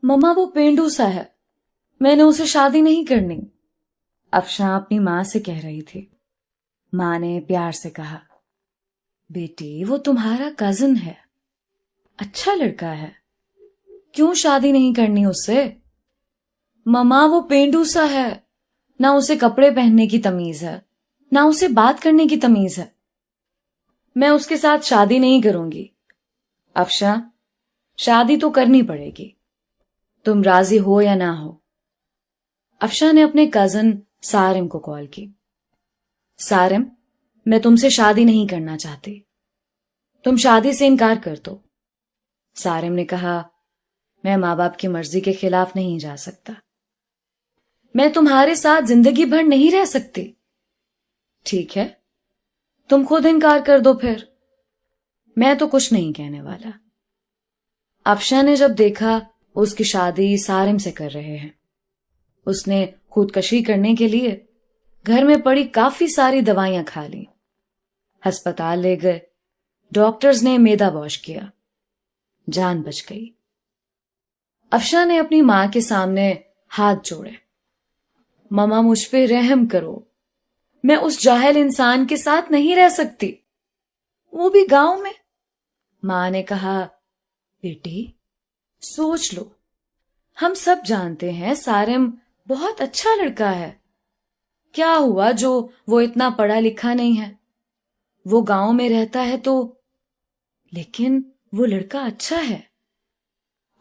मम्मा वो पेंडू सा है, मैंने उसे शादी नहीं करनी। अफशां अपनी मां से कह रही थी। मां ने प्यार से कहा, बेटी वो तुम्हारा कजिन है, अच्छा लड़का है, क्यों शादी नहीं करनी उससे? मम्मा वो पेंडू सा है, ना उसे कपड़े पहनने की तमीज है, ना उसे बात करने की तमीज है। मैं उसके साथ शादी नहीं करूंगी। अफशां, शादी तो करनी पड़ेगी, तुम राजी हो या ना हो। अफशां ने अपने कजन सारिम को कॉल की। सारिम, मैं तुमसे शादी नहीं करना चाहती, तुम शादी से इनकार कर दो। सारिम ने कहा, मैं मां बाप की मर्जी के खिलाफ नहीं जा सकता, मैं तुम्हारे साथ जिंदगी भर नहीं रह सकती। ठीक है, तुम खुद इनकार कर दो फिर, मैं तो कुछ नहीं कहने वाला। अफशां ने जब देखा उसकी शादी सारिम से कर रहे हैं, उसने खुदकशी करने के लिए घर में पड़ी काफी सारी दवाइयां खा ली, अस्पताल ले गए, डॉक्टर्स ने मेदा वॉश किया, जान बच गई। अफशां ने अपनी मां के सामने हाथ जोड़े। ममा मुझ पे रहम करो, मैं उस जाहिल इंसान के साथ नहीं रह सकती, वो भी गांव में। मां ने कहा, बेटी सोच लो, हम सब जानते हैं सारिम बहुत अच्छा लड़का है, क्या हुआ जो वो इतना पढ़ा लिखा नहीं है, वो गांव में रहता है तो, लेकिन वो लड़का अच्छा है।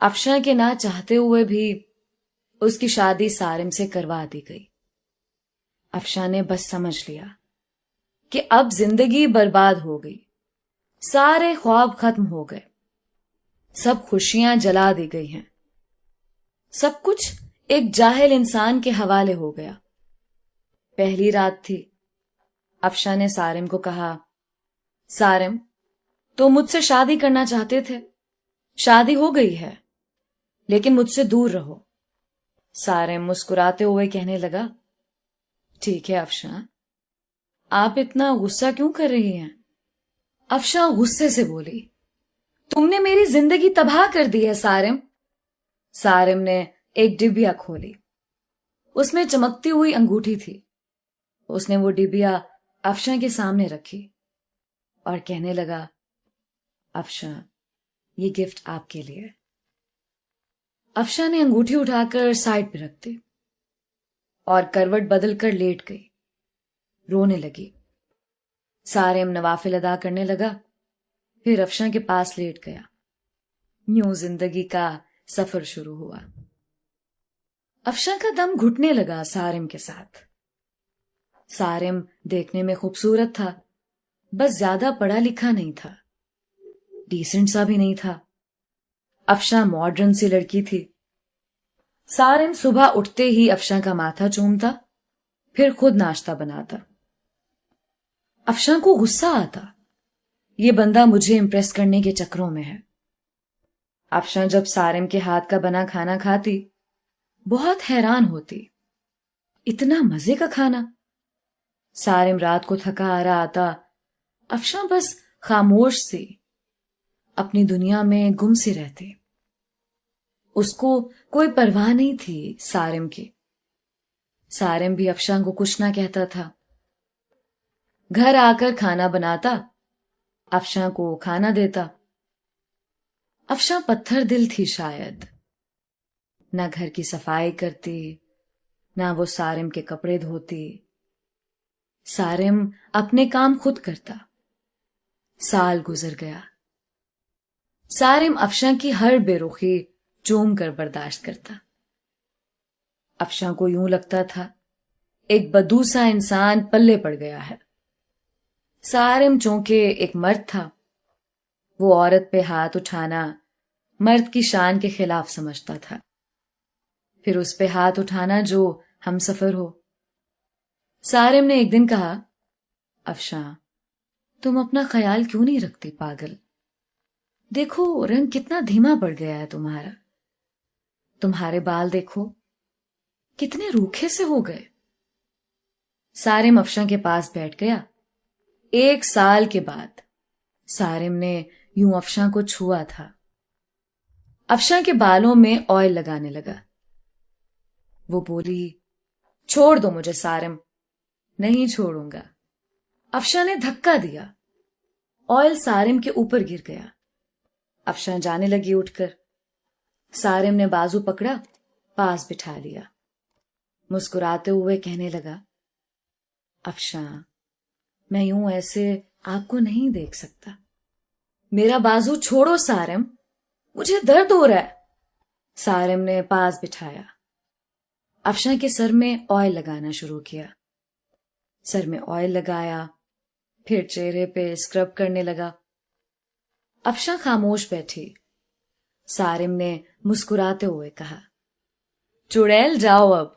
अफशां के ना चाहते हुए भी उसकी शादी सारिम से करवा दी गई। अफशां ने बस समझ लिया कि अब जिंदगी बर्बाद हो गई, सारे ख्वाब खत्म हो गए, सब खुशियां जला दी गई हैं, सब कुछ एक जाहिल इंसान के हवाले हो गया। पहली रात थी। अफशां ने सारिम को कहा, सारिम तुम मुझसे शादी करना चाहते थे, शादी हो गई है, लेकिन मुझसे दूर रहो। सारिम मुस्कुराते हुए कहने लगा, ठीक है अफशां, आप इतना गुस्सा क्यों कर रही हैं? अफशां गुस्से से बोली, तुमने मेरी जिंदगी तबाह कर दी है सारिम। सारिम ने एक डिबिया खोली, उसमें चमकती हुई अंगूठी थी। उसने वो डिबिया अफशां के सामने रखी और कहने लगा, अफशां ये गिफ्ट आपके लिए। अफशां ने अंगूठी उठाकर साइड पे रख दी और करवट बदलकर लेट गई, रोने लगी। सारिम नवाफिल अदा करने लगा, फिर अफशां के पास लेट गया। यूं जिंदगी का सफर शुरू हुआ। अफशां का दम घुटने लगा सारिम के साथ। सारिम देखने में खूबसूरत था, बस ज्यादा पढ़ा लिखा नहीं था, डिसेंट सा भी नहीं था। अफशां मॉडर्न सी लड़की थी। सारिम सुबह उठते ही अफशां का माथा चूमता, फिर खुद नाश्ता बनाता। अफशां को गुस्सा आता, ये बंदा मुझे इंप्रेस करने के चक्करों में है। अफशां जब सारिम के हाथ का बना खाना खाती, बहुत हैरान होती, इतना मजे का खाना। सारिम रात को थका आ रहा आता, अफशां बस खामोश सी अपनी दुनिया में गुम सी रहती। उसको कोई परवाह नहीं थी सारिम की। सारिम भी अफशां को कुछ ना कहता था। घर आकर खाना बनाता, अफशां को खाना देता। अफशां पत्थर दिल थी शायद, ना घर की सफाई करती, ना वो सारिम के कपड़े धोती। सारिम अपने काम खुद करता। साल गुजर गया। सारिम अफशां की हर बेरुखी चूम कर बर्दाश्त करता। अफशां को यूं लगता था एक बदूसा इंसान पल्ले पड़ गया है। सारिम चूंकि एक मर्द था, वो औरत पे हाथ उठाना मर्द की शान के खिलाफ समझता था, फिर उस पे हाथ उठाना जो हमसफर हो। सारिम ने एक दिन कहा, अफशां तुम अपना ख्याल क्यों नहीं रखती पागल, देखो रंग कितना धीमा पड़ गया है तुम्हारा, तुम्हारे बाल देखो कितने रूखे से हो गए। सारिम अफशां के पास बैठ गया। 1 साल के बाद सारिम ने यूं अफशां को छुआ था। अफशा के बालों में ऑयल लगाने लगा। वो बोली, छोड़ दो मुझे सारिम। नहीं छोड़ूंगा। अफशा ने धक्का दिया। ऑयल सारिम के ऊपर गिर गया। अफशा जाने लगी उठकर। सारिम ने बाजू पकड़ा, पास बिठा लिया। मुस्कुराते हुए कहने लगा, अफशा, मैं यूं ऐसे आपको नहीं देख सकता। मेरा बाजू छोड़ो सारिम, मुझे दर्द हो रहा है। सारिम ने पास बिठाया। अफशा के सर में ऑयल लगाना शुरू किया। सर में ऑयल लगाया, फिर चेहरे पे स्क्रब करने लगा। अफशा खामोश बैठी। सारिम ने मुस्कुराते हुए कहा, चुड़ैल जाओ, अब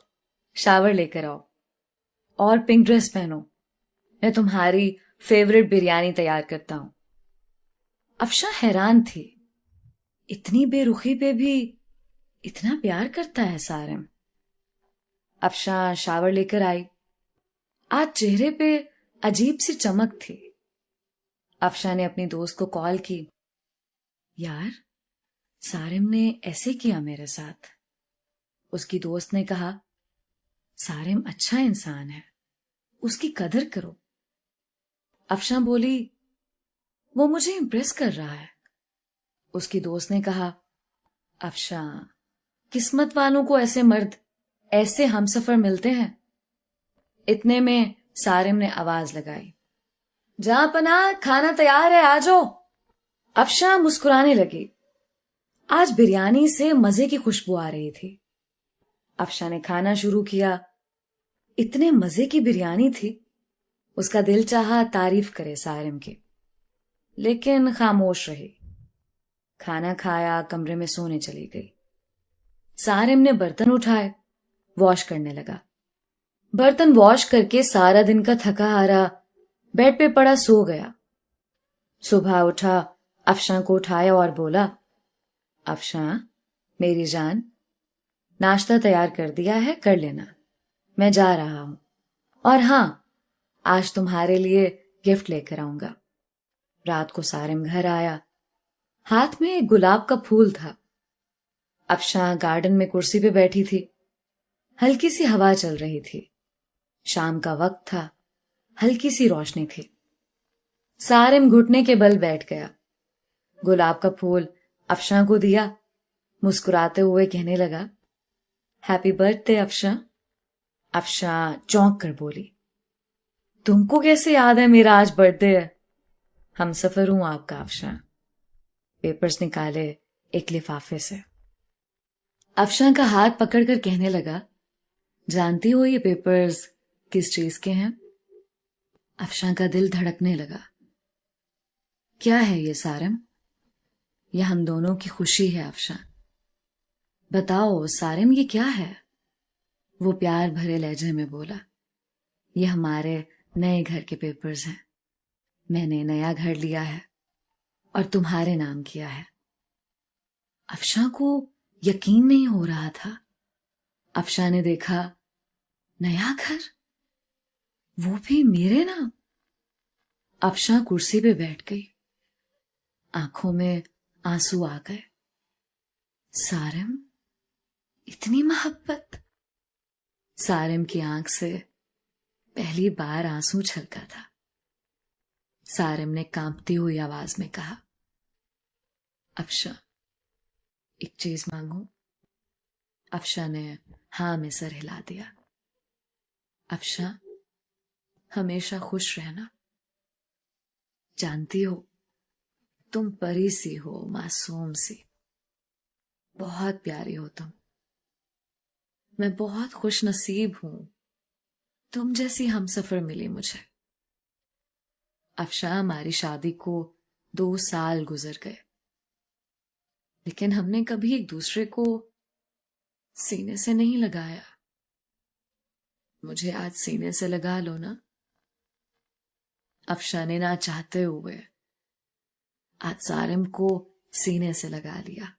शावर लेकर आओ और पिंक ड्रेस पहनो। मैं तुम्हारी फेवरेट बिरयानी तैयार करता हूं। अफशा हैरान थी। इतनी बेरुखी पे भी इतना प्यार करता है सारिम। अफशा शावर लेकर आई। आज चेहरे पे अजीब सी चमक थी। अफशा ने अपनी दोस्त को कॉल की। यार, सारिम ने ऐसे किया मेरे साथ। उसकी दोस्त ने कहा, सारिम अच्छा इंसान है, उसकी कदर करो। अफशा बोली, वो मुझे इंप्रेस कर रहा है। उसकी दोस्त ने कहा, अफशा, किस्मत वालों को ऐसे मर्द, ऐसे हमसफर मिलते हैं। इतने में सारिम ने आवाज लगाई, जहां पनाह, खाना तैयार है, आ जाओ। अफशा मुस्कुराने लगी। आज बिरयानी से मजे की खुशबू आ रही थी। अफशा ने खाना शुरू किया। इतने मजे की बिरयानी थी, उसका दिल चाहा तारीफ करे सारिम की, लेकिन खामोश रही। खाना खाया, कमरे में सोने चली गई। सारिम ने बर्तन उठाए, वॉश करने लगा। बर्तन वॉश करके सारा दिन का थका हारा बेड पे पड़ा सो गया। सुबह उठा, अफशा को उठाया और बोला, अफशा, मेरी जान, नाश्ता तैयार कर दिया है, कर लेना, मैं जा रहा हूं। और हां, आज तुम्हारे लिए गिफ्ट लेकर आऊंगा। रात को सारिम घर आया। हाथ में एक गुलाब का फूल था। अफशा गार्डन में कुर्सी पे बैठी थी। हल्की सी हवा चल रही थी। शाम का वक्त था, हल्की सी रोशनी थी। सारिम घुटने के बल बैठ गया। गुलाब का फूल अफशा को दिया। मुस्कुराते हुए कहने लगा, हैप्पी बर्थडे अफशा। अफशा चौंक कर बोली, तुमको कैसे याद है मेरा आज बर्थडे है? हम सफर हूं आपका अफशा। पेपर्स निकाले एक लिफाफे से। अफशा का हाथ पकड़कर कहने लगा, जानती हो ये पेपर्स किस चीज के हैं? अफशा का दिल धड़कने लगा। क्या है ये सारिम? यह हम दोनों की खुशी है अफशा। बताओ सारिम, ये क्या है? वो प्यार भरे लहजे में बोला, ये हमारे नए घर के पेपर्स हैं। मैंने नया घर लिया है और तुम्हारे नाम किया है। अफशा को यकीन नहीं हो रहा था। अफशा ने देखा, नया घर, वो भी मेरे नाम। अफशा कुर्सी पे बैठ गई। आंखों में आंसू आ गए। सारिम, इतनी मोहब्बत। सारिम की आंख से पहली बार आंसू छलका था। सारिम ने कांपती हुई आवाज में कहा, अफशा, एक चीज मांगू? अफशा ने हां में सर हिला दिया। अफशा, हमेशा खुश रहना। जानती हो, तुम परी सी हो, मासूम सी, बहुत प्यारी हो तुम। मैं बहुत खुश नसीब हूं, तुम जैसी हमसफर मिली मुझे। अफशा, हमारी शादी को 2 साल गुजर गए, लेकिन हमने कभी एक दूसरे को सीने से नहीं लगाया। मुझे आज सीने से लगा लो ना। अफशा ने ना चाहते हुए आज सारिम को सीने से लगा लिया।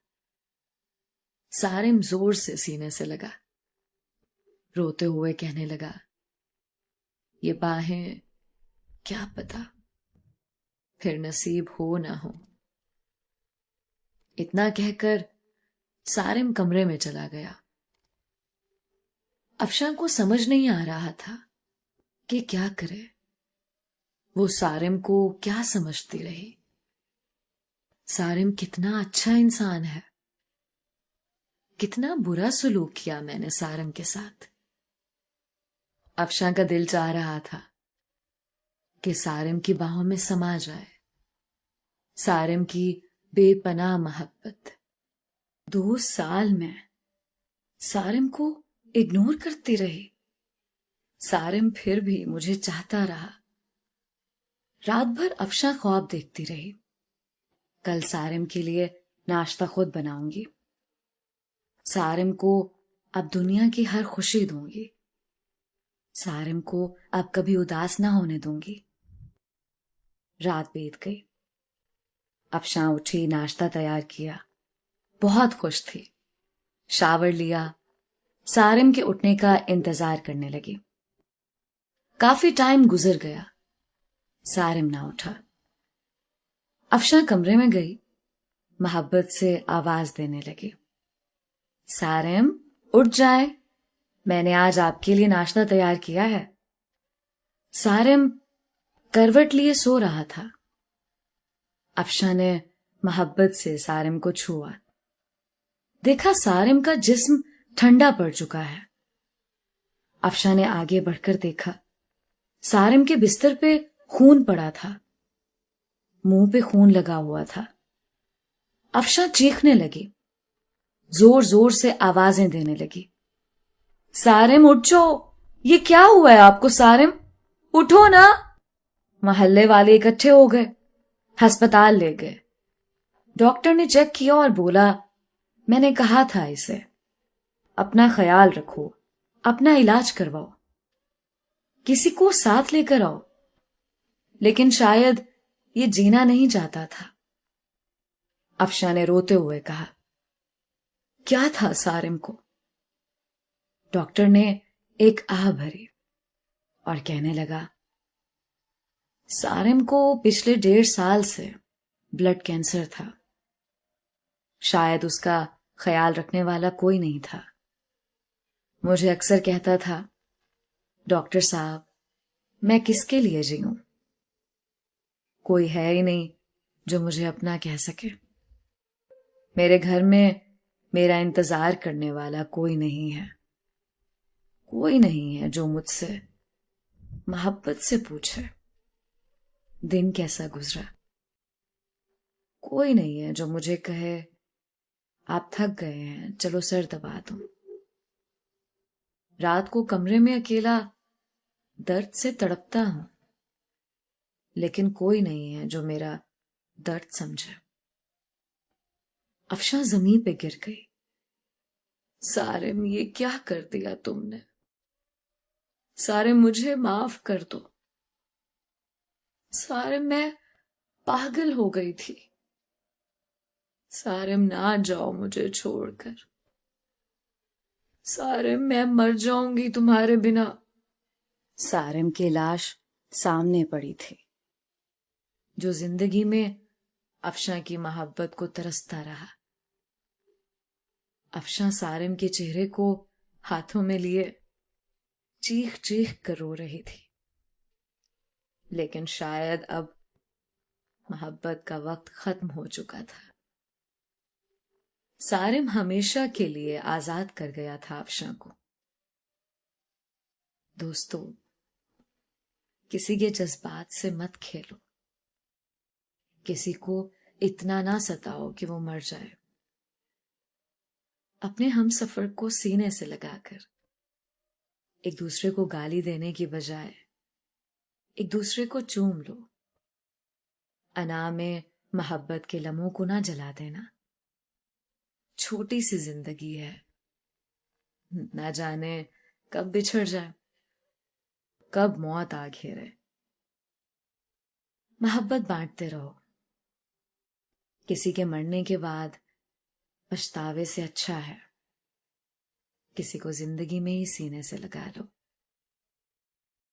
सारिम जोर से सीने से लगा। रोते हुए कहने लगा, ये बाहें, क्या पता फिर नसीब हो ना हो। इतना कहकर सारिम कमरे में चला गया। अफशां को समझ नहीं आ रहा था कि क्या करे। वो सारिम को क्या समझती रही। सारिम कितना अच्छा इंसान है, कितना बुरा सलूक किया मैंने सारिम के साथ। अफशां का दिल चाह रहा था कि सारिम की बाहों में समा जाए। सारिम की बेपनाह मोहब्बत। 2 साल में सारिम को इग्नोर करती रही। सारिम फिर भी मुझे चाहता रहा। रात भर अफशां ख्वाब देखती रही। कल सारिम के लिए नाश्ता खुद बनाऊंगी। सारिम को अब दुनिया की हर खुशी दूंगी। सारिम को अब कभी उदास ना होने दूंगी। रात बीत गई। अफशां उठी, नाश्ता तैयार किया। बहुत खुश थी। शावर लिया, सारिम के उठने का इंतजार करने लगी। काफी टाइम गुजर गया, सारिम ना उठा। अफशां कमरे में गई, मोहब्बत से आवाज देने लगी, सारिम उठ जाए, मैंने आज आपके लिए नाश्ता तैयार किया है। सारिम करवट लिए सो रहा था। अफशां ने मोहब्बत से सारिम को छुआ। देखा सारिम का जिस्म ठंडा पड़ चुका है। अफशां ने आगे बढ़कर देखा, सारिम के बिस्तर पे खून पड़ा था, मुंह पे खून लगा हुआ था। अफशां चीखने लगी, जोर जोर से आवाजें देने लगी, सारिम उठ जाओ, ये क्या हुआ है आपको सारिम, उठो ना। मोहल्ले वाले इकट्ठे हो गए, अस्पताल ले गए। डॉक्टर ने चेक किया और बोला, मैंने कहा था इसे, अपना ख्याल रखो, अपना इलाज करवाओ, किसी को साथ लेकर आओ। लेकिन शायद ये जीना नहीं चाहता था। अफशां ने रोते हुए कहा, क्या था सारिम को। डॉक्टर ने एक आह भरी और कहने लगा, सारिम को पिछले 1.5 साल से ब्लड कैंसर था। शायद उसका ख्याल रखने वाला कोई नहीं था। मुझे अक्सर कहता था, डॉक्टर साहब, मैं किसके लिए जीऊं, कोई है ही नहीं जो मुझे अपना कह सके। मेरे घर में मेरा इंतजार करने वाला कोई नहीं है। कोई नहीं है जो मुझसे मोहब्बत से पूछे दिन कैसा गुजरा। कोई नहीं है जो मुझे कहे, आप थक गए हैं, चलो सर दबा दूं। रात को कमरे में अकेला दर्द से तड़पता हूं, लेकिन कोई नहीं है जो मेरा दर्द समझे। अफशां जमीन पे गिर गई। सारिम, ये क्या कर दिया तुमने। सारिम, मुझे माफ कर दो। सारिम, मैं पागल हो गई थी। सारिम, ना जाओ मुझे छोड़कर। सारिम, मैं मर जाऊंगी तुम्हारे बिना। सारिम की लाश सामने पड़ी थी, जो जिंदगी में अफशां की मोहब्बत को तरसता रहा। अफशां सारिम के चेहरे को हाथों में लिए चीख चीख कर रो रही थी। लेकिन शायद अब मोहब्बत का वक्त खत्म हो चुका था। सारिम हमेशा के लिए आजाद कर गया था अफशां को। दोस्तों, किसी के जज्बात से मत खेलो। किसी को इतना ना सताओ कि वो मर जाए। अपने हमसफर को सीने से लगाकर एक दूसरे को गाली देने की बजाय एक दूसरे को चूम लो। अना में मोहब्बत के लम्हों को ना जला देना। छोटी सी जिंदगी है, ना जाने कब बिछड़ जाए, कब मौत आ घेरे। मोहब्बत बांटते रहो। किसी के मरने के बाद पछतावे से अच्छा है किसी को जिंदगी में ही सीने से लगा लो।